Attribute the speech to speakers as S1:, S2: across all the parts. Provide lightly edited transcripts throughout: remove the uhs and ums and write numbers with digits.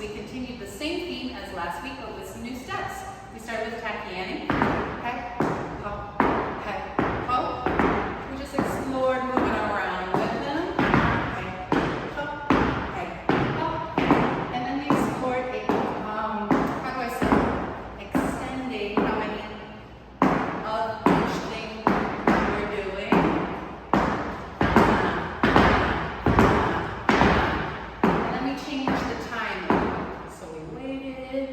S1: we continued the same theme as last week, but with some new steps. We started with tachyani. Heck, hop, heck, hop. We just explored moving around with them. Heck, hop, heck, hop. And then we explored a, how do I say, extending how many of each thing we're doing. And then we changed the timing. So we waited,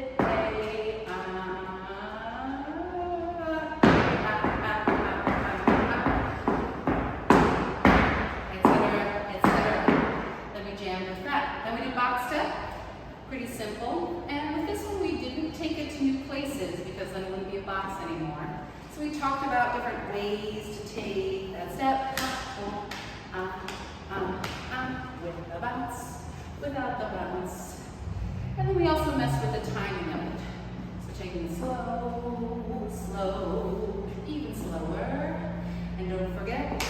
S1: pretty simple, and with this one we didn't take it to new places because then it wouldn't be a box anymore. So we talked about different ways to take that step, with the bounce, without the bounce. And then we also messed with the timing of it. So taking it slow, slow, even slower. And don't forget,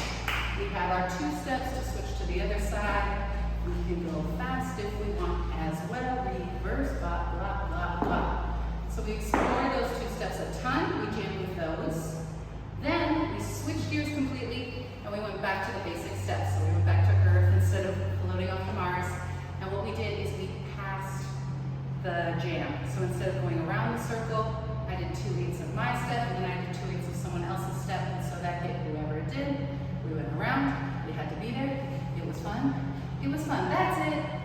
S1: we have our 2 steps to switch to the other side. We can go fast if we want as well. Reverse, blah, blah, blah, blah. So we explored those 2 steps at a time. We jammed with those. Then we switched gears completely and we went back to the basic steps. So we went back to Earth instead of floating off to Mars. And what we did is we passed the jam. So instead of going around the circle, I did 2/8 of my step and then I did 2/8 of someone else's step. And so that hit whoever it did. We went around. We had to be there. It was fun. It was fun. That's it.